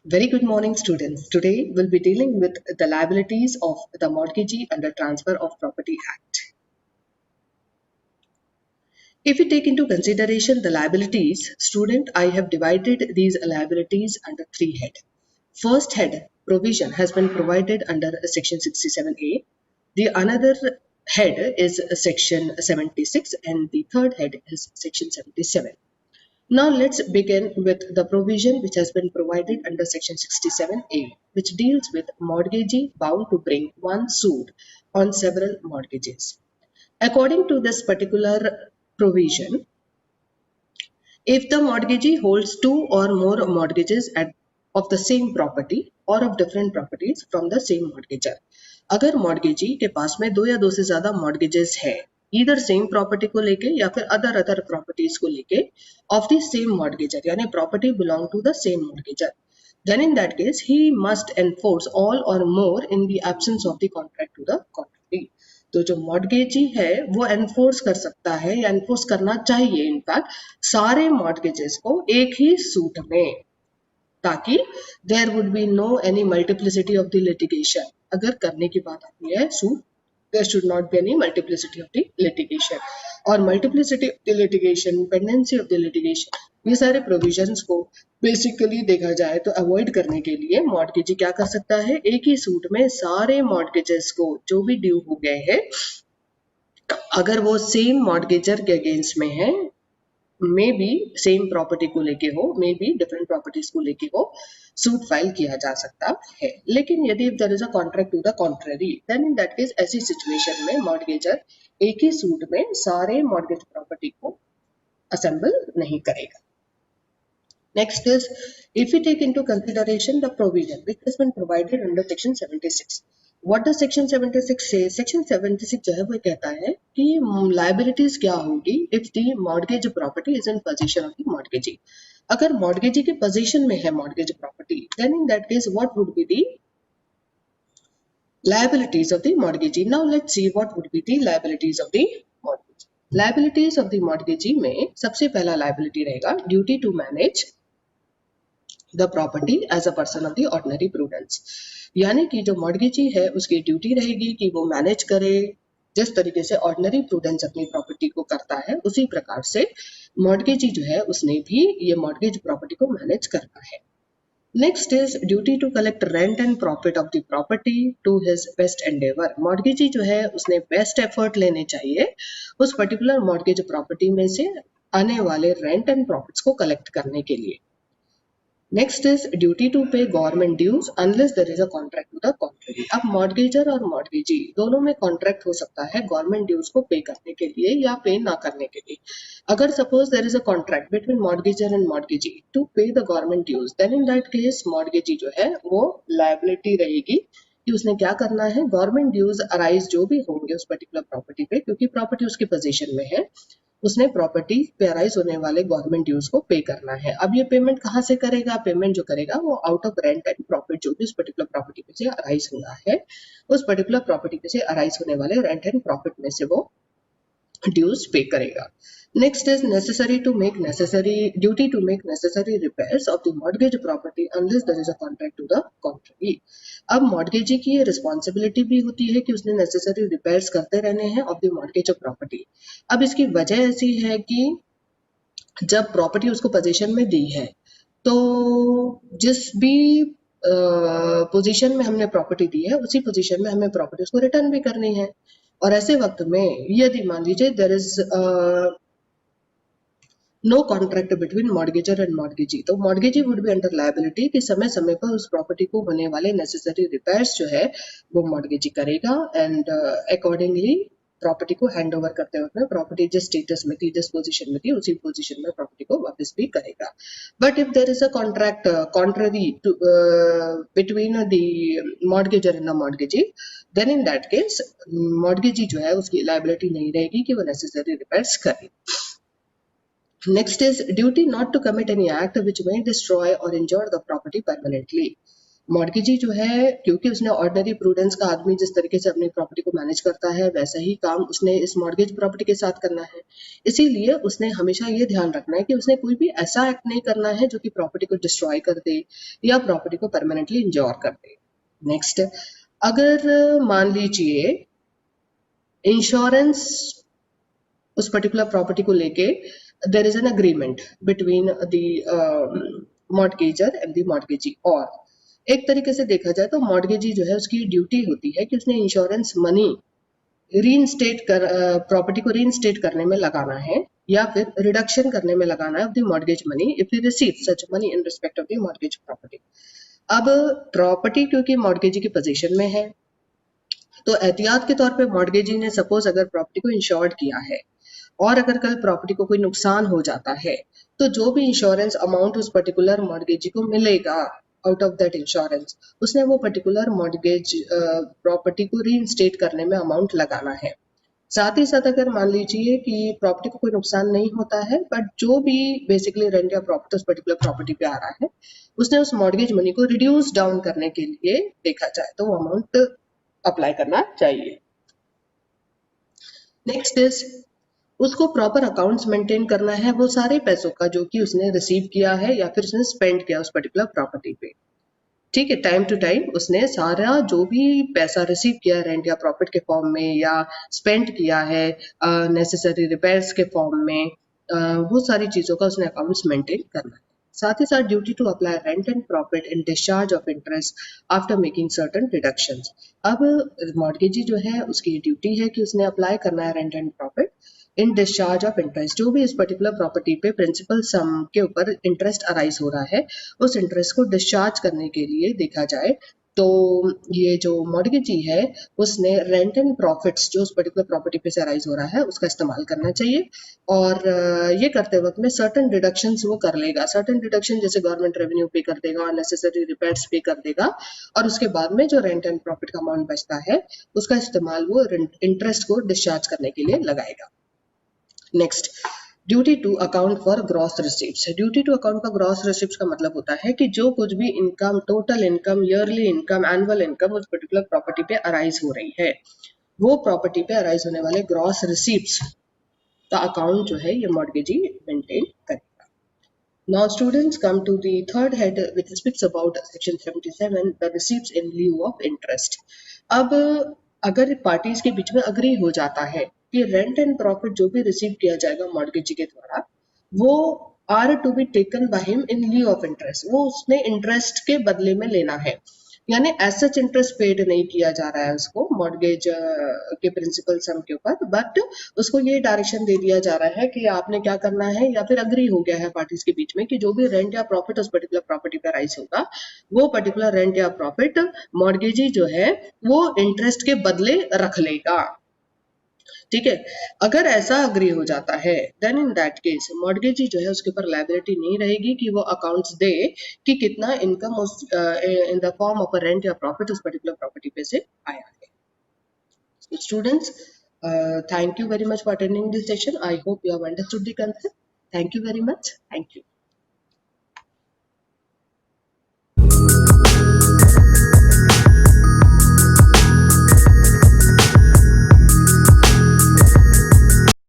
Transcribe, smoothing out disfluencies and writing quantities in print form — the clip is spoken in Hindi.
Very good morning, students. Today we'll be dealing with the liabilities of the Mortgagee under Transfer of Property Act. If we take into consideration the liabilities, student, I have divided these liabilities under three heads. First head, provision, has been provided under Section 67A. The another head is Section 76 and the third head is Section 77. Now let's begin with the provision which has been provided under Section 67A, which deals with mortgagee bound to bring one suit on several mortgages. According to this particular provision, if the mortgagee holds two or more mortgages of the same property or of different properties from the same mortgager, अगर mortgagee के पास में दो या दो से ज्यादा mortgages है either same property को लेके या फिर other properties को लेके of the same mortgager यानी property belong to the same mortgager, then in that case he must enforce all or more in the absence of the contract to the contrary. तो जो मॉर्गेजी है वो एनफोर्स कर सकता है या एनफोर्स करना चाहिए इनफैक्ट सारे मॉर्गेजेस को एक ही सूट में, ताकि there would be no any multiplicity of the litigation. अगर करने की बात आती है suit, there should not be any multiplicity of the litigation और multiplicity of the litigation, pendency of the litigation, ये सारे provisions को बेसिकली देखा जाए तो अवॉइड करने के लिए मॉर्गेजी क्या कर सकता है, एक ही सूट में सारे मॉर्गेजेस को जो भी ड्यू हो गए हैं अगर वो सेम मॉर्गेजर के अगेंस्ट में है, मे बी सेम प्रॉपर्टी को लेके हो, मे बी डिफरेंट प्रॉपर्टीज को लेके हो, सूट फाइल किया जा सकता है। लेकिन यदि if there is a contract to the contrary, then in that case ऐसी सिचुएशन में मॉर्गेजर एक ही सूट में सारे मॉर्गेज प्रॉपर्टी को असेंबल नहीं करेगा। Next is, if we take into consideration the provision which has been provided under Section 76. What does Section 76 say? Section 76 जो है वो कहता है कि liabilities क्या होगी if the mortgage property is in possession of the mortgagee. अगर mortgagee के possession में है mortgage property, then in that case what would be the liabilities of the mortgagee? Now let's see what would be the liabilities of the mortgagee. Liabilities of the mortgagee में सबसे पहला liability रहेगा duty to manage the property as a person of the ordinary prudence, यानी कि जो मॉर्गेजी है उसकी ड्यूटी रहेगी कि वो मैनेज करे, जिस तरीके से ऑर्डिनरी प्रूडेंस अपनी प्रॉपर्टी को करता है उसी प्रकार से मॉर्गेजी जो है उसने भी ये मॉर्गेज प्रॉपर्टी को मैनेज करना है। Next is duty to collect rent and profit of the property to his best endeavour. Mortgagee जो है उसने बेस्ट एफर्ट लेने चाहिए उस पर्टिकुलर मॉर्गेज प्रॉपर्टी में से आने वाले रेंट एंड प्रॉफिट्स को कलेक्ट करने के लिए। Next is duty to pay government dues unless there is a contract to the contrary. अब मॉर्गेजर और मॉर्गेजी दोनों में कॉन्ट्रैक्ट हो सकता है गवर्नमेंट ड्यूज को पे करने के लिए या पे ना करने के लिए। अगर suppose there is a contract between mortgagor and mortgagee to pay the government dues, then in that case mortgagee जो है वो लायबिलिटी रहेगी कि उसने क्या करना है, गवर्नमेंट ड्यूज अराइज जो भी होंगे उस पर्टिकुलर प्रॉपर्टी पे, क्योंकि प्रॉपर्टी उसके पोजीशन में है, उसने प्रॉपर्टी पे अराइज होने वाले गवर्नमेंट ड्यूज को पे करना है। अब ये पेमेंट कहाँ से करेगा, पेमेंट जो करेगा वो out of rent and profit जो भी उस पर्टिकुलर प्रॉपर्टी पे से अराइज हो रहा है, उस पर्टिकुलर प्रॉपर्टी पे से अराइज होने वाले रेंट एंड प्रॉफिट में से वो ड्यूज पे करेगा। Next is necessary to make necessary duty to make necessary repairs of the mortgage property unless there is a contract to the contrary. अब मॉर्गेजी की ये रिस्पॉन्सिबिलिटी भी होती है कि उसने नेसेसरी रिपेयर्स करते रहने हैं ऑफ द मॉर्गेज प्रॉपर्टी। अब इसकी वजह ऐसी है कि जब प्रॉपर्टी उसको पोजीशन में दी है तो जिस भी पोजीशन में हमने प्रॉपर्टी दी है उसी पोजीशन में हमें प्रॉपर्टी उसको रिटर्न भी करनी है। और ऐसे वक्त में यदि मान लीजिए there is no contract between mortgagor and mortgagee, तो mortgagee would be under liability कि समय समय पर उस प्रॉपर्टी को होने वाले नेसेसरी रिपेयर्स जो है वो मॉर्गेजी करेगा एंड अकॉर्डिंगली प्रॉपर्टी को हैंड ओवर करते वक्त में प्रॉपर्टी जिस स्टेटस में थी, जिस पोजीशन में थी, उसी पोजीशन में प्रॉपर्टी को वापस भी करेगा। But if there is a contract contrary to between the mortgagor and the mortgagee, then in that case mortgagee जो है उसकी लायबिलिटी नहीं रहेगी कि वो नेसेसरी रिपेयर्स करे। Next is duty not to commit any act which may destroy or injure the property permanently. Mortgagee जो है, क्योंकि उसने ऑर्डिनरी प्रूडेंस का आदमी जिस तरीके से अपनी प्रॉपर्टी को मैनेज करता है वैसा ही काम उसने इस मॉर्गेज प्रॉपर्टी के साथ करना है। इसीलिए उसने हमेशा ये ध्यान रखना है कि उसने कोई भी ऐसा एक्ट नहीं करना है जो कि प्रॉपर्टी को डिस्ट्रॉय कर दे या प्रॉपर्टी को परमानेंटली इंजोर कर दे। नेक्स्ट, अगर मान लीजिए इंश्योरेंस उस पर्टिकुलर प्रॉपर्टी को लेके there is an agreement between the mortgagor and the mortgagee, और एक तरीके से देखा जाए तो मॉर्गेजी जो है उसकी ड्यूटी होती है कि उसने इंश्योरेंस मनी रीइंस्टेट कर प्रॉपर्टी को रीइंस्टेट करने में लगाना है या फिर रिडक्शन करने में लगाना है of the mortgage money if you receive such money in respect of the mortgage property. अब प्रॉपर्टी क्योंकि मॉर्गेजी की पोजीशन में है, तो एहतियात के तौर पे मॉर्गेजी ने सपोज अगर प्रॉपर्टी को इंश्योर्ड किया है और अगर कल प्रॉपर्टी को कोई नुकसान हो जाता है तो जो भी इंश्योरेंस अमाउंट उस पर्टिकुलर मॉर्गेजी को मिलेगा आउट ऑफ दैट इंश्योरेंस, उसने वो पर्टिकुलर मॉर्गेज प्रॉपर्टी को रीइंस्टेट करने में अमाउंट लगाना है। साथ ही साथ अगर मान लीजिए कि प्रॉपर्टी को कोई नुकसान नहीं होता है बट जो भी बेसिकली रेंट या प्रॉपर्टी उस पर्टिकुलर प्रॉपर्टी पे आ रहा है उसने उस मॉर्गेज मनी को रिड्यूस डाउन करने के लिए देखा जाए तो वो अमाउंट अप्लाई करना चाहिए। नेक्स्ट इज उसको प्रॉपर अकाउंट्स मेंटेन करना है वो सारे पैसों का जो कि उसने रिसीव किया है या फिर उसने स्पेंड किया उस पर्टिकुलर प्रॉपर्टी पे। ठीक है, टाइम टू टाइम उसने सारा जो भी पैसा रिसीव किया रेंट या प्रॉफिट के फॉर्म में या स्पेंड किया है नेसेसरी रिपेयर्स के फॉर्म में, वो सारी चीजों का उसने अकाउंट्स मेंटेन करना है। साथ ही साथ duty to apply rent and profit in discharge of interest after making certain deductions. अब मॉर्गेजी जो है उसकी ड्यूटी है कि उसने अप्लाई करना है rent and profit in discharge of interest, जो भी इस पर्टिकुलर प्रॉपर्टी पे प्रिंसिपल सम के ऊपर इंटरेस्ट अराइज हो रहा है उस इंटरेस्ट को डिस्चार्ज करने के लिए देखा जाए तो ये जो मॉर्गेजी है उसने रेंट एंड प्रॉफिट्स जो उस पर्टिकुलर प्रॉपर्टी पे से अराइज हो रहा है उसका इस्तेमाल करना चाहिए। और ये करते वक्त में सर्टन डिडक्शंस वो कर लेगा, सर्टन डिडक्शन जैसे गवर्नमेंट रेवेन्यू पे कर देगा, अननेसेसरी रिपेयर्स पे कर देगा, और उसके बाद में जो रेंट एंड प्रॉफिट का अमाउंट बचता है उसका इस्तेमाल वो इंटरेस्ट को डिस्चार्ज करने के लिए लगाएगा। Next, duty to account for gross receipts. Duty to account for gross receipts का मतलब होता है कि जो कुछ भी income, total income, yearly income, annual income उस पर्टिकुलर प्रॉपर्टी पे अराइज हो रही है वो प्रॉपर्टी पे अराइज होने वाले ग्रॉस रिसीप्ट्स का अकाउंट जो है ये मॉर्गेजी मेंटेन करेगा। Now students come to the third head which speaks about section 77, the receipts in lieu of interest. अब अगर पार्टीज के बीच में अग्री हो जाता है कि रेंट एंड प्रॉफिट जो भी रिसीव किया जाएगा मॉर्गेजी के द्वारा वो are to be taken by him in lieu of interest, वो उसने इंटरेस्ट के बदले में लेना है, यानी एज सच इंटरेस्ट पेड नहीं किया जा रहा है उसको मॉर्गेज के प्रिंसिपल सम के ऊपर, बट उसको ये डायरेक्शन दे दिया जा रहा है कि आपने क्या करना है, या फिर अग्री हो गया है पार्टीज के बीच में कि जो भी रेंट या प्रॉफिट उस पर्टिकुलर प्रॉपर्टी पर राइज होगा वो पर्टिकुलर रेंट या प्रॉफिट मॉर्गेजी जो है वो इंटरेस्ट के बदले रख लेगा। ठीक है, अगर ऐसा अग्री हो जाता है then in that case mortgagee जो है उसके ऊपर लायबिलिटी नहीं रहेगी कि वो अकाउंट्स दे कि कितना इनकम उस in the form of a rent या प्रॉफिट उस पर्टिकुलर प्रॉपर्टी पे से आया है। Students, thank you very much for attending this session. I hope you have understood the concept. Thank you very much. Thank you.